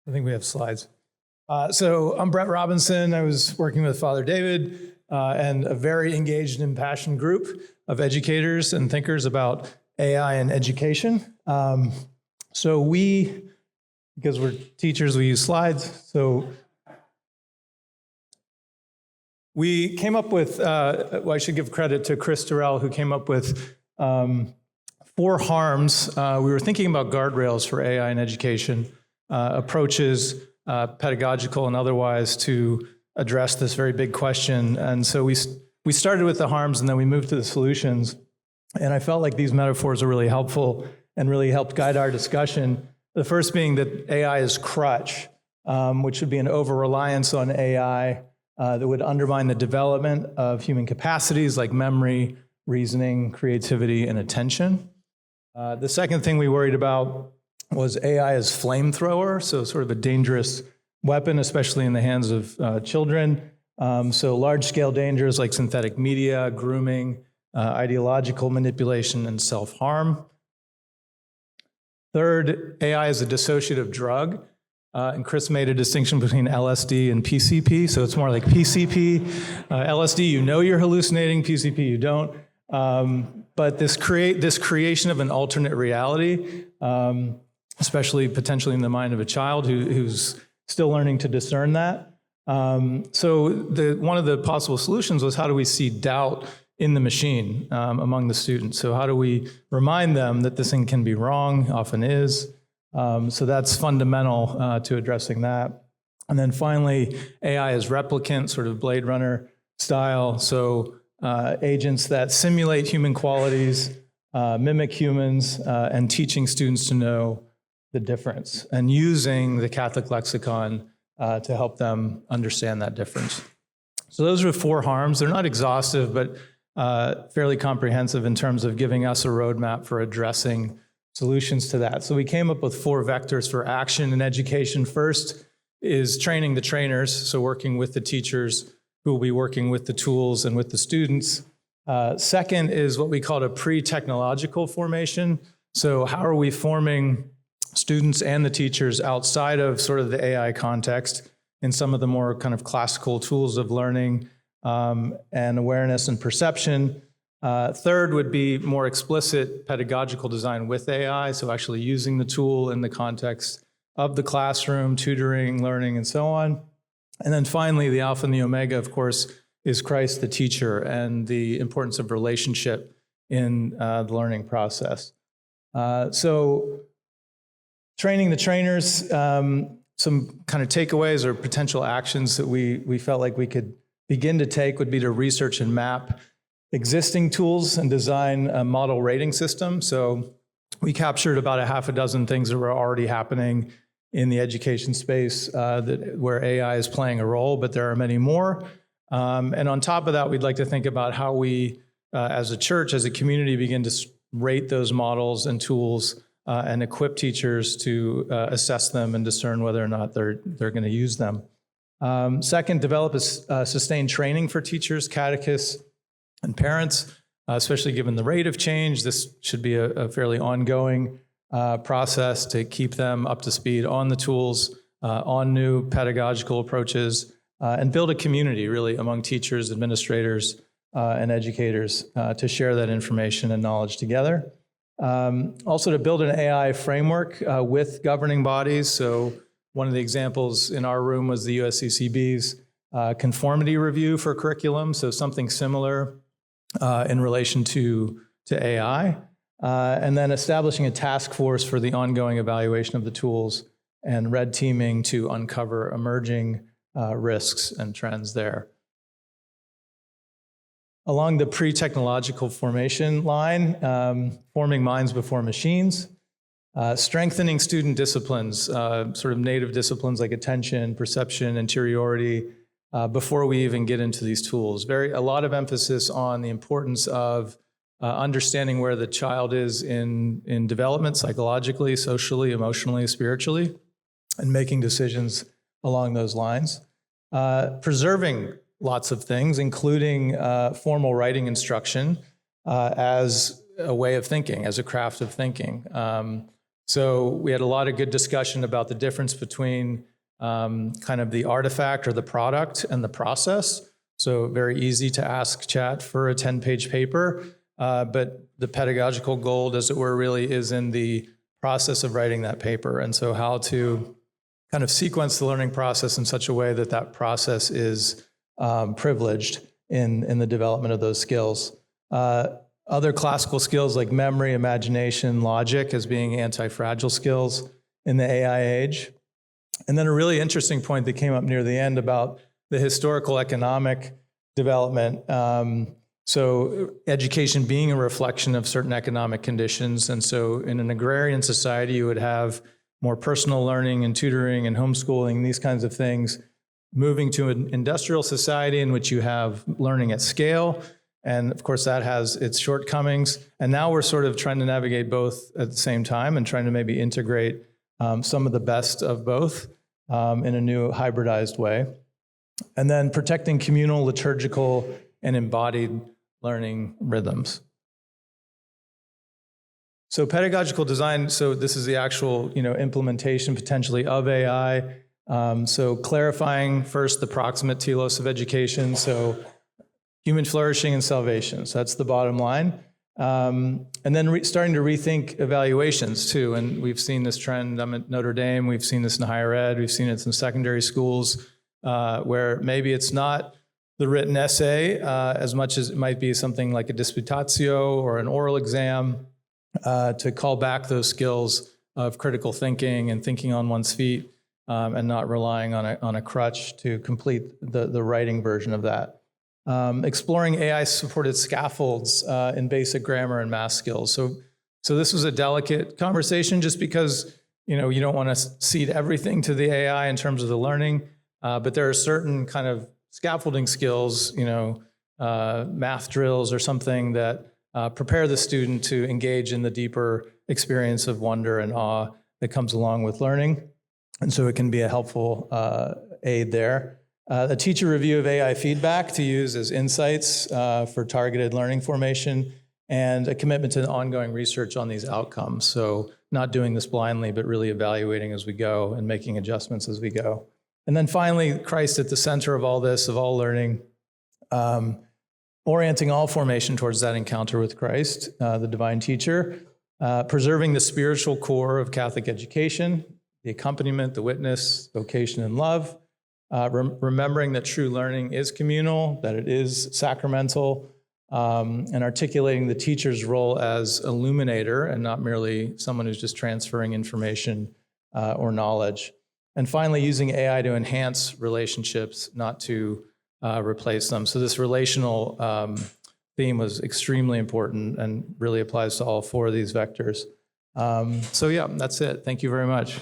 I think we have slides. So I'm Brett Robinson. I was working with Father David and a very engaged and impassioned group of educators and thinkers about AI and education. So we, because we're teachers, we use slides. So we came up with, well, I should give credit to Chris Durrell, who came up with 4 harms. We were thinking about guardrails for AI in education, approaches, pedagogical and otherwise, to address this very big question. And so we started with the harms and then we moved to the solutions. And I felt like these metaphors are really helpful and really helped guide our discussion. The first being that AI is crutch, which would be an over-reliance on AI that would undermine the development of human capacities like memory, reasoning, creativity, and attention. The second thing we worried about was AI as flamethrower, so sort of a dangerous weapon, especially in the hands of children. So large-scale dangers like synthetic media, grooming, ideological manipulation, and self-harm. Third, AI is a dissociative drug. And Chris made a distinction between LSD and PCP, so it's more like PCP. LSD, you know you're hallucinating, PCP, you don't. But this creation of an alternate reality, especially potentially in the mind of a child who's still learning to discern that. So one of the possible solutions was, how do we see doubt in the machine among the students? So how do we remind them that this thing can be wrong, often is. So that's fundamental to addressing that. And then finally, AI is replicant, sort of Blade Runner style. So agents that simulate human qualities, mimic humans, and teaching students to know the difference, and using the Catholic lexicon to help them understand that difference. So those are 4 harms. They're not exhaustive, but fairly comprehensive in terms of giving us a roadmap for addressing solutions to that. So we came up with 4 vectors for action in education. First is training the trainers, so working with the teachers who will be working with the tools and with the students. Second is what we call a pre-technological formation. So how are we forming students and the teachers outside of sort of the AI context in some of the more kind of classical tools of learning and awareness and perception? Third would be more explicit pedagogical design with AI, so actually using the tool in the context of the classroom, tutoring, learning, and so on. And then finally, the alpha and the omega, of course, is Christ the teacher and the importance of relationship in the learning process. So training the trainers, some kind of takeaways or potential actions that we felt like we could begin to take would be to research and map existing tools and design a model rating system. So we captured about a half a dozen things that were already happening in the education space where AI is playing a role, but there are many more. And on top of that, we'd like to think about how we, as a church, as a community, begin to rate those models and tools and equip teachers to assess them and discern whether or not they're going to use them. Second, develop a sustained training for teachers, catechists, and parents, especially given the rate of change. This should be a fairly ongoing process to keep them up to speed on the tools, on new pedagogical approaches, and build a community really among teachers, administrators, and educators to share that information and knowledge together. Also to build an AI framework with governing bodies. So one of the examples in our room was the USCCB's conformity review for curriculum, so something similar in relation to AI, and then establishing a task force for the ongoing evaluation of the tools and red teaming to uncover emerging risks and trends there. Along the pre-technological formation line, forming minds before machines, strengthening student disciplines, sort of native disciplines like attention, perception, interiority, before we even get into these tools. A lot of emphasis on the importance of understanding where the child is in development, psychologically, socially, emotionally, spiritually, and making decisions along those lines. Preserving lots of things, including formal writing instruction as a way of thinking, as a craft of thinking. So we had a lot of good discussion about the difference between kind of the artifact or the product and the process. So very easy to ask chat for a 10-page paper, but the pedagogical gold, as it were, really is in the process of writing that paper. And so how to kind of sequence the learning process in such a way that that process is privileged in the development of those skills. Other classical skills like memory, imagination, logic as being anti-fragile skills in the AI age. And then a really interesting point that came up near the end about the historical economic development. So education being a reflection of certain economic conditions. And so in an agrarian society, you would have more personal learning and tutoring and homeschooling, these kinds of things, moving to an industrial society in which you have learning at scale. And of course, that has its shortcomings. And now we're sort of trying to navigate both at the same time and trying to maybe integrate some of the best of both in a new hybridized way. And then protecting communal, liturgical, and embodied learning rhythms. So pedagogical design, so this is the actual implementation potentially of AI. So clarifying first the proximate telos of education, so human flourishing and salvation. So that's the bottom line. And then starting to rethink evaluations too. And we've seen this trend. I'm at Notre Dame. We've seen this in higher ed. We've seen it in secondary schools where maybe it's not the written essay as much as it might be something like a disputatio or an oral exam to call back those skills of critical thinking and thinking on one's feet and not relying on a crutch to complete the writing version of that. Exploring AI-supported scaffolds in basic grammar and math skills. So this was a delicate conversation just because you don't want to cede everything to the AI in terms of the learning, but there are certain kind of scaffolding skills, math drills or something that prepare the student to engage in the deeper experience of wonder and awe that comes along with learning. And so it can be a helpful aid there. A teacher review of AI feedback to use as insights for targeted learning formation, and a commitment to ongoing research on these outcomes. So not doing this blindly, but really evaluating as we go and making adjustments as we go. And then finally, Christ at the center of all this, of all learning, orienting all formation towards that encounter with Christ, the divine teacher, preserving the spiritual core of Catholic education, the accompaniment, the witness, vocation, and love, remembering that true learning is communal, that it is sacramental, and articulating the teacher's role as illuminator and not merely someone who's just transferring information or knowledge. And finally, using AI to enhance relationships, not to replace them. So this relational theme was extremely important and really applies to all four of these vectors. So yeah, that's it. Thank you very much.